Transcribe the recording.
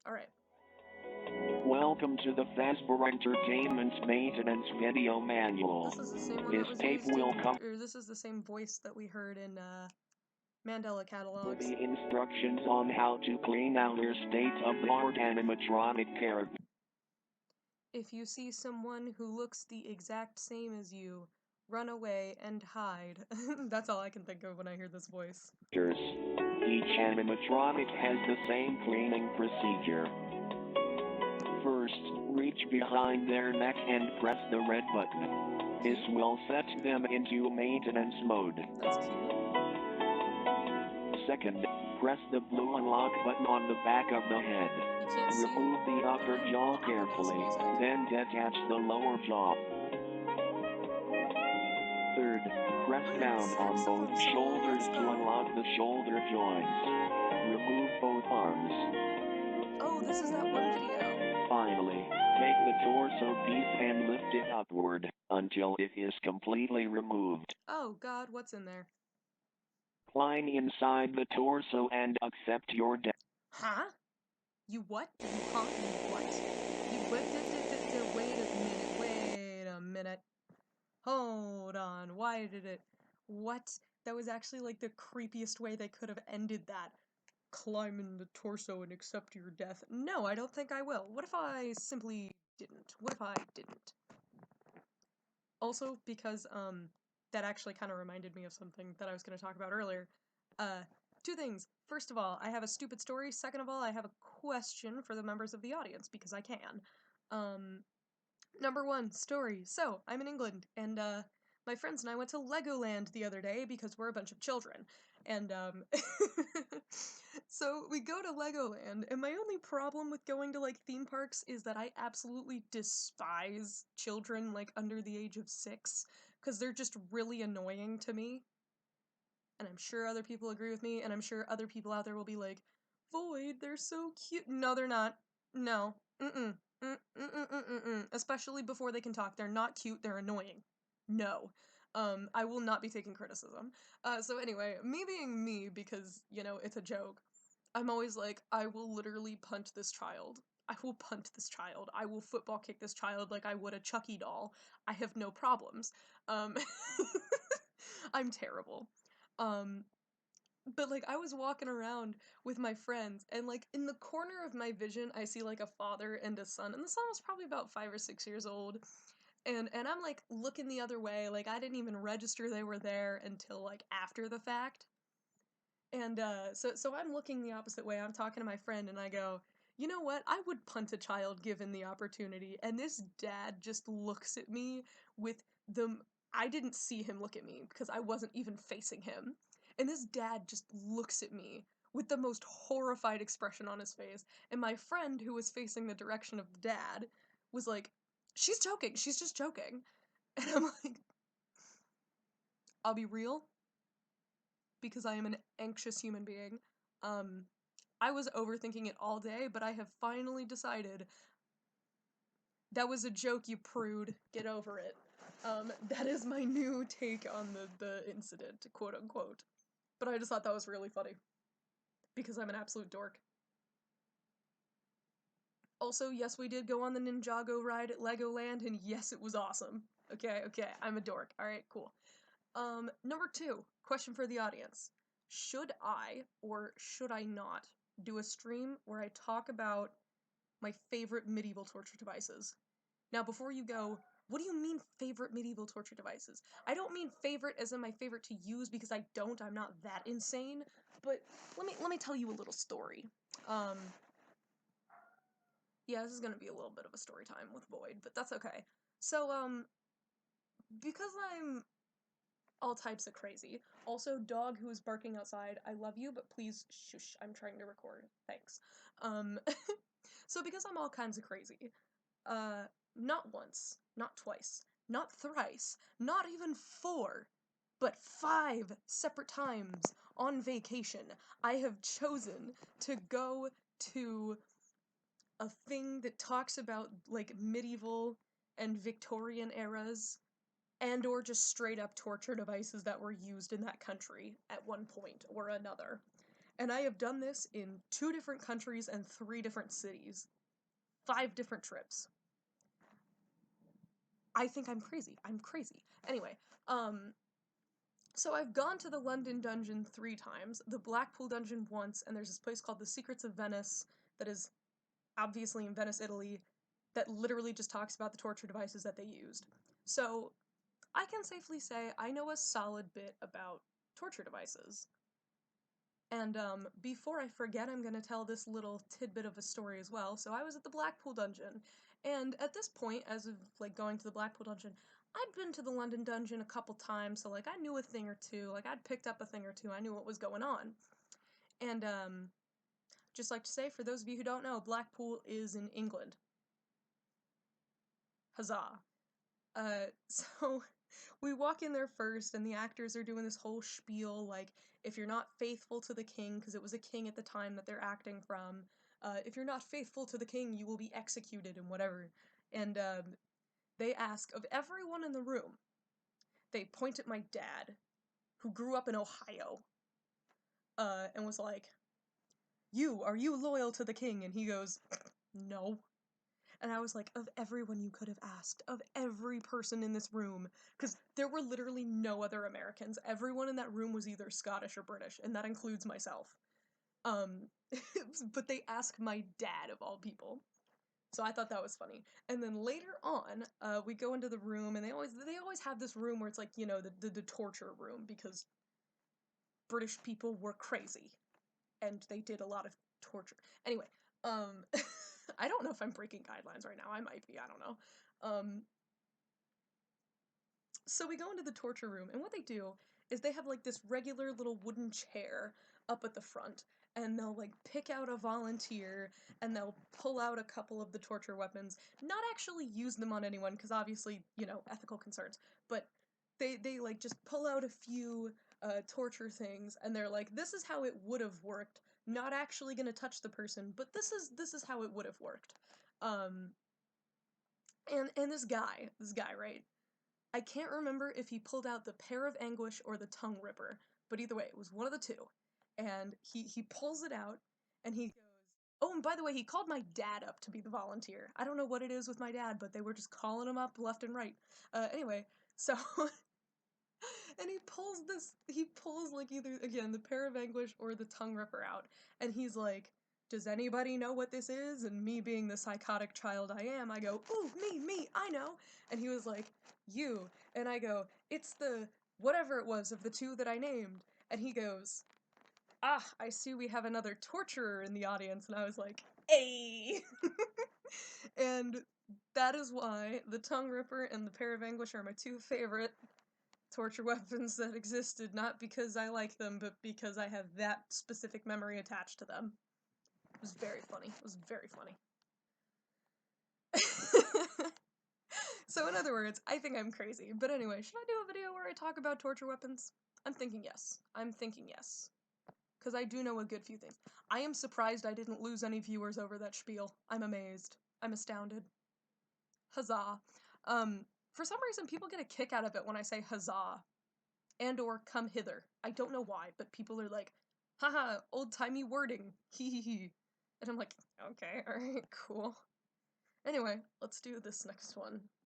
Alright. Welcome to the FNAF Entertainment Maintenance Video Manual. This is the same one This that was tape used will in, come or this is the same voice that we heard in, Mandela with Catalogue. the instructions on how to clean out your state-of-the-art animatronic character. If you see someone who looks the exact same as you, run away and hide. That's all I can think of when I hear this voice. Each animatronic has the same cleaning procedure. First, reach behind their neck and press the red button. This will set them into maintenance mode. That's cute. Second, press the blue unlock button on the back of the head. You can't see Remove it, the but upper I'm jaw bumping this carefully, music. then detach the lower jaw. Third, press down on both saxophone solo, shoulders let's to go. unlock the shoulder joints. Remove both arms. Oh, this is that one video. Finally, take the torso piece and lift it upward until it is completely removed. Oh god, what's in there? Climb inside the torso and accept your death. Huh? You what? Did you huh? You what? You wait a minute. Hold on, why did it? What? That was actually like the creepiest way they could have ended that. Climb in the torso and accept your death. No, I don't think I will. What if I simply didn't? What if I didn't? Also, because, that actually kind of reminded me of something that I was going to talk about earlier. Two things. First of all, I have a stupid story. Second of all, I have a question for the members of the audience, because I can. Number one, story. So, I'm in England, and, my friends and I went to Legoland the other day because we're a bunch of children. And, so we go to Legoland, and my only problem with going to, like, theme parks is that I absolutely despise children, like, under the age of 6, because they're just really annoying to me. And I'm sure other people agree with me, and I'm sure other people out there will be like, Void, they're so cute. No, they're not. No. Especially before they can talk. They're not cute, they're annoying. No. I will not be taking criticism. So anyway, me being me, because, you know, it's a joke, I'm always like, I will literally punt this child. I will punt this child. I will football kick this child like I would a Chucky doll. I have no problems. I'm terrible. But like I was walking around with my friends, and like in the corner of my vision I see like a father and a son, and the son was probably about 5 or 6 years old, and I'm like looking the other way, like I didn't even register they were there until like after the fact. And so I'm looking the opposite way. I'm talking to my friend and I go, you know what? I would punt a child given the opportunity. And this dad just looks at me with the I didn't see him look at me because I wasn't even facing him. And this dad just looks at me with the most horrified expression on his face. And my friend, who was facing the direction of the dad, was like, she's joking. She's just joking. And I'm like, I'll be real, because I am an anxious human being. I was overthinking it all day, but I have finally decided that was a joke, you prude. Get over it. That is my new take on the incident, quote unquote. But I just thought that was really funny, because I'm an absolute dork. Also, yes, we did go on the Ninjago ride at Legoland, and yes, it was awesome. Okay, I'm a dork. Alright, cool. Number two, question for the audience. Should I, or should I not, do a stream where I talk about my favorite medieval torture devices? Now, before you go, what do you mean favorite medieval torture devices? I don't mean favorite as in my favorite to use, because I don't, I'm not that insane, but let me tell you a little story. Yeah, this is gonna be a little bit of a story time with Void, but that's okay. So, because I'm all types of crazy. Also, dog who is barking outside, I love you, but please shush, I'm trying to record. Thanks. So because I'm all kinds of crazy, not once, not twice, not thrice, not even 4, but 5 separate times on vacation, I have chosen to go to a thing that talks about, like, medieval and Victorian eras, and or just straight up torture devices that were used in that country at one point or another. And I have done this in 2 different countries and 3 different cities. 5 different trips. I think I'm crazy. I'm crazy. Anyway, so I've gone to the London dungeon 3 times, the Blackpool dungeon once, and there's this place called the Secrets of Venice that is obviously in Venice, Italy, that literally just talks about the torture devices that they used. So I can safely say I know a solid bit about torture devices. And before I forget, I'm gonna tell this little tidbit of a story as well. So I was at the Blackpool dungeon, and at this point, as of like going to the Blackpool dungeon, I'd been to the London dungeon a couple times, so like I knew a thing or two, like I'd picked up a thing or two, I knew what was going on. And just like to say, for those of you who don't know, Blackpool is in England. Huzzah. So we walk in there first, and the actors are doing this whole spiel, like, if you're not faithful to the king, because it was a king at the time that they're acting from, if you're not faithful to the king, you will be executed, and whatever. And, they ask, of everyone in the room, they point at my dad, who grew up in Ohio, and was like, are you loyal to the king? And he goes, no. And I was like, of everyone you could have asked, of every person in this room, because there were literally no other Americans. Everyone in that room was either Scottish or British, and that includes myself. But they ask my dad of all people. So I thought that was funny. And then later on, we go into the room, and they always have this room where it's like, you know, the torture room, because British people were crazy, and they did a lot of torture. Anyway, I don't know if I'm breaking guidelines right now. I might be, I don't know. So we go into the torture room, and what they do is they have like this regular little wooden chair up at the front, and they'll like pick out a volunteer, and they'll pull out a couple of the torture weapons, not actually use them on anyone, because obviously, you know, ethical concerns, but they like just pull out a few torture things, and they're like, this is how it would have worked, not actually gonna touch the person, but this is how it would have worked. And this guy, right? I can't remember if he pulled out the Pear of Anguish or the Tongue Ripper, but either way, it was one of the two. And he pulls it out, and he goes, oh, and by the way, he called my dad up to be the volunteer. I don't know what it is with my dad, but they were just calling him up left and right. Anyway, so and he pulls like either, again, the Pear of Anguish or the Tongue Ripper out, and he's like, does anybody know what this is? And me being the psychotic child I am, I go, ooh, me, I know. And he was like, you. And I go, it's the whatever it was of the two that I named. And he goes, ah, I see we have another torturer in the audience. And I was like, hey! And that is why the Tongue Ripper and the Pear of Anguish are my 2 favorite torture weapons that existed, not because I like them, but because I have that specific memory attached to them. It was very funny. It was very funny. So in other words, I think I'm crazy. But anyway, should I do a video where I talk about torture weapons? I'm thinking yes. I'm thinking yes. Because I do know a good few things. I am surprised I didn't lose any viewers over that spiel. I'm amazed. I'm astounded. Huzzah. For some reason, people get a kick out of it when I say huzzah. And or come hither. I don't know why, but people are like, haha, old-timey wording. Hee hee hee. And I'm like, okay, alright, cool. Anyway, let's do this next one.